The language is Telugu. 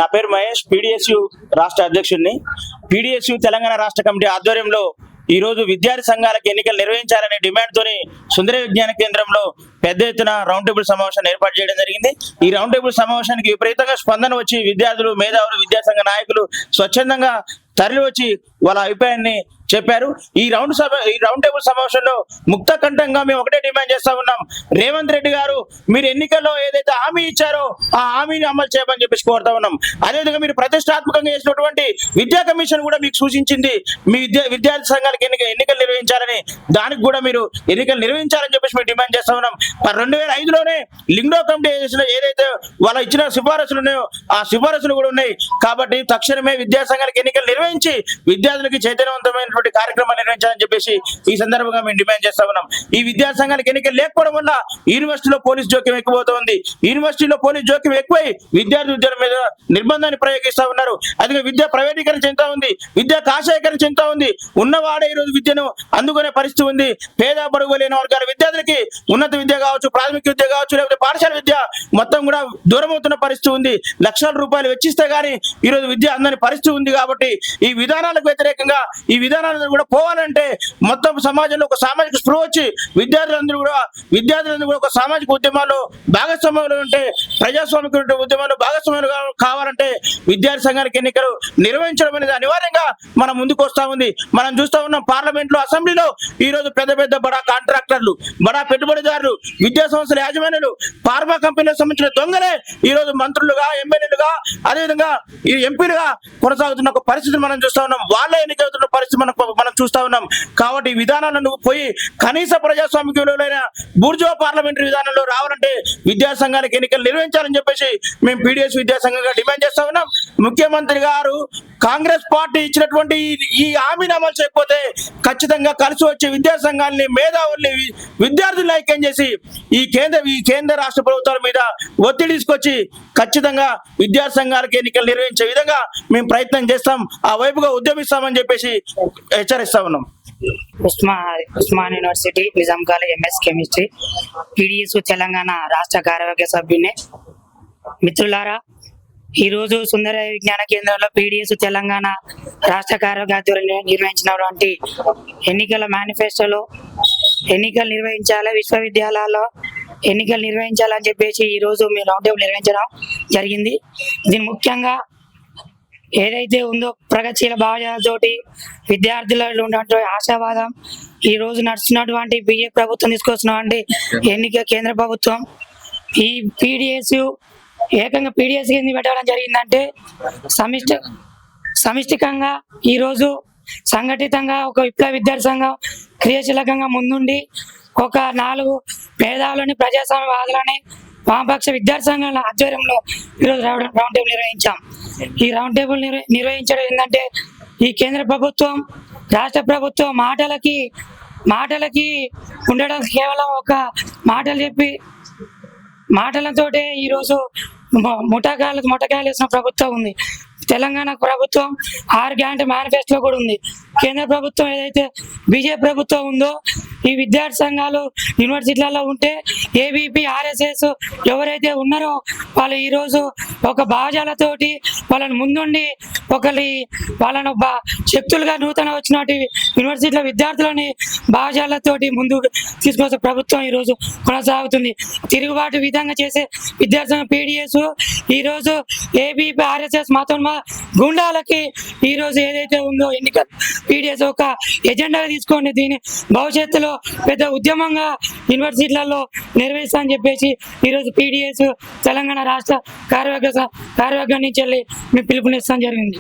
నా పేరు మహేష్, పీడిఎస్యు రాష్ట్ర అధ్యక్షుడిని. పీడిఎస్యు తెలంగాణ రాష్ట్ర కమిటీ ఆధ్వర్యంలో ఈ రోజు విద్యార్థి సంఘాలకు ఎన్నికలు నిర్వహించాలనే డిమాండ్తోని సుందర విజ్ఞాన కేంద్రంలో పెద్ద ఎత్తున రౌండ్ టేబుల్ సమావేశాన్ని ఏర్పాటు చేయడం జరిగింది. ఈ రౌండ్ టేబుల్ సమావేశానికి విపరీతంగా స్పందన వచ్చి విద్యార్థులు, మేధావులు, విద్యాసంఘ నాయకులు స్వచ్ఛందంగా తరలి వచ్చి వాళ్ళ అభిప్రాయాన్ని చెప్పారు. ఈ రౌండ్ టేబుల్ సమావేశంలో ముక్త కంఠంగా మేము ఒకటే డిమాండ్ చేస్తా ఉన్నాం. రేవంత్ రెడ్డి గారు, మీరు ఎన్నికల్లో ఏదైతే హామీ ఇచ్చారో ఆ హామీని అమలు చేయమని చెప్పేసి కోరుతా ఉన్నాం. అదేవిధంగా మీరు ప్రతిష్టాత్మకంగా చేసినటువంటి విద్యా కమిషన్ కూడా మీకు సూచించింది మీ విద్యార్థి సంఘాలకు ఎన్నికలు నిర్వహించాలని, దానికి కూడా మీరు ఎన్నికలు నిర్వహించాలని చెప్పేసి మేము డిమాండ్ చేస్తా ఉన్నాం. 2005లోనే లింగ్డో కమిటీ ఏదైతే వాళ్ళ ఇచ్చిన సిఫారసులు ఉన్నాయో ఆ సిఫారసులు కూడా ఉన్నాయి. కాబట్టి తక్షణమే విద్యా సంఘాలకు ఎన్నికలు నిర్వహించి విద్యార్థులకి చైతన్యవంతమైన కార్యక్రమాలు నిర్వహించాలని చెప్పేసి ఈ సందర్భంగా మేము డిమాండ్ చేస్తా ఉన్నాం. ఈ విద్యా సంఘాలకు ఎన్నికలు లేకపోవడం వల్ల యూనివర్సిటీలో పోలీస్ జోక్యం ఎక్కువవుతోంది. యూనివర్సిటీలో పోలీస్ జోక్యం ఎక్కువై విద్యార్థుల మీద నిర్బంధాన్ని ప్రయోగిస్తా ఉన్నారు. అదే విద్య ప్రైవేటీకరణ చెందుతా ఉంది, విద్య కాషాయీకరణ చెందుతా ఉంది. ఉన్నవాడే ఈ రోజు విద్యను అందుకునే పరిస్థితి ఉంది. పేద బడుగు లేని వర్గాల విద్యార్థులకి ఉన్నత విద్య కావచ్చు, ప్రాథమిక విద్య కావచ్చు, లేకపోతే పాఠశాల విద్య మొత్తం కూడా దూరం అవుతున్న పరిస్థితి ఉంది. లక్షల రూపాయలు వెచ్చిస్తే గానీ ఈ రోజు విద్య అందని పరిస్థితి ఉంది. కాబట్టి ఈ విధానాలకు వ్యతిరేకంగా ఈ విధానాలను కూడా పోవాలంటే మొత్తం సమాజంలో ఒక సామాజిక స్పృహ వచ్చి విద్యార్థులందరూ కూడా ఒక సామాజిక ఉద్యమాల్లో భాగస్వామ్యంలో ఉంటే, ప్రజాస్వామిక ఉద్యమాల్లో భాగస్వామ్యాలు కావాలంటే విద్యార్థి సంఘానికి ఎన్నికలు నిర్వహించడం అనేది అనివార్యంగా మనం ముందుకు వస్తా ఉంది. మనం చూస్తా ఉన్నాం పార్లమెంట్ లో, అసెంబ్లీలో ఈ రోజు పెద్ద పెద్ద బడా కాంట్రాక్టర్లు, బడా పెట్టుబడిదారులు, విద్యా సంస్థల యాజమాన్యులు, ఫార్మా కంపెనీలకు సంబంధించిన దొంగలే ఈ రోజు మంత్రులుగా, ఎమ్మెల్యేలుగా, అదేవిధంగా ఈ ఎంపీలుగా కొనసాగుతున్న ఒక పరిస్థితిని మనం చూస్తా ఉన్నాం. వాళ్ళ ఎన్నికవుతున్న పరిస్థితి మనం చూస్తా ఉన్నాం. కాబట్టి ఈ విధానాలను పోయి కనీస ప్రజాస్వామిక విలువలైన బూర్జువా పార్లమెంటరీ విధానంలో రావాలంటే విద్యా సంఘానికి ఎన్నికలు నిర్వహించాలని చెప్పేసి మేము పీడిఎస్ విద్యాసంఘంగా డిమాండ్ చేస్తా ఉన్నాం. ముఖ్యమంత్రి గారు కాంగ్రెస్ పార్టీ ఇచ్చినటువంటి ఈ హామీని అమలు చేయకపోతే ఖచ్చితంగా కలిసి వచ్చే విద్యా సంఘాలని, మేధావుల్ని, విద్యార్థులను ఐక్యం చేసి ఈ కేంద్ర రాష్ట్ర ప్రభుత్వాల మీద ఒత్తిడి తీసుకొచ్చి ఖచ్చితంగా విద్యా సంఘాలకు ఎన్నికలు నిర్వహించే విధంగా మేము ప్రయత్నం చేస్తాం, ఆ వైపుగా ఉద్యమిస్తామని చెప్పేసి హెచ్చరిస్తా ఉన్నాం. Osman university Nizam college MS chemistry, PDS Telangana రాష్ట్ర కార్యవర్గ సభ్యుని. మిత్రులారా, ఈరోజు సుందర విజ్ఞాన కేంద్రంలో పీడిఎస్ తెలంగాణ రాష్ట్ర కార్యవర్గ ఆధ్వర్యంలో నిర్వహించినటువంటి ఎన్నికల మేనిఫెస్టోలో ఎన్నికలు నిర్వహించాలి, విశ్వవిద్యాలయాల్లో ఎన్నికలు నిర్వహించాలని చెప్పేసి ఈరోజు మేము రౌండ్ టేబుల్ నిర్వహించడం జరిగింది. దీని ముఖ్యంగా ఏదైతే ఉందో ప్రగతిశీల భావజాలతోటి విద్యార్థులలో ఉన్నటువంటి ఆశావాదం, ఈ రోజు నడుస్తున్నటువంటి బీజేపీ ప్రభుత్వం తీసుకొస్తున్నటువంటి ఎన్నిక కేంద్ర ప్రభుత్వం ఈ ఏకంగా పీడిఎస్ ఎందుకు పెట్టడం జరిగిందంటే సమిష్టికంగా ఈరోజు సంఘటితంగా ఒక విప్లవ విద్యార్థి సంఘం క్రియాశీలకంగా ముందుండి ఒక 4 పేదాలని, ప్రజాస్వామ్యవాదులని, వామపక్ష విద్యార్థి సంఘాల ఆధ్వర్యంలో ఈరోజు రౌండ్ టేబుల్ నిర్వహించాం. ఈ రౌండ్ టేబుల్ నిర్వహించడం ఏంటంటే ఈ కేంద్ర ప్రభుత్వం, రాష్ట్ర ప్రభుత్వం మాటలకి ఉండడం, కేవలం ఒక మాటలు చెప్పి మాటలతోటే ఈరోజు మొట్టకాయలు వేసిన ప్రభుత్వం ఉంది. తెలంగాణ ప్రభుత్వం 6 గ్యారంటీ మేనిఫెస్టో కూడా ఉంది. కేంద్ర ప్రభుత్వం ఏదైతే బీజేపీ ప్రభుత్వం ఉందో ఈ విద్యార్థి సంఘాలు యూనివర్సిటీలలో ఉంటే ఏబీపీ, ఆర్ఎస్ఎస్ ఎవరైతే ఉన్నారో వాళ్ళు ఈరోజు ఒక భావజాలతోటి వాళ్ళని ముందుండి వాళ్ళను శక్తులుగా నూతన వచ్చినటువంటి యూనివర్సిటీల విద్యార్థులని భావజాలతోటి ముందుకు తీసుకొచ్చే ప్రభుత్వం ఈరోజు కొనసాగుతుంది. తిరుగుబాటు విధంగా చేసే విద్యార్థి సంఘం పీడిఎస్ ఈరోజు ఏబీపీ, ఆర్ఎస్ఎస్ మాతో గుండాలకి ఈరోజు ఏదైతే ఉందో ఎన్నిక పీడిఎస్ ఒక ఎజెండాగా తీసుకోండి, దీన్ని భవిష్యత్తులో పెద్ద ఉద్యమంగా యూనివర్సిటీలలో నిర్వహిస్తామని చెప్పేసి ఈరోజు పీడిఎస్ తెలంగాణ రాష్ట్ర కార్యవర్గం నుంచి వెళ్ళి మేము పిలుపునిస్తాం జరిగింది.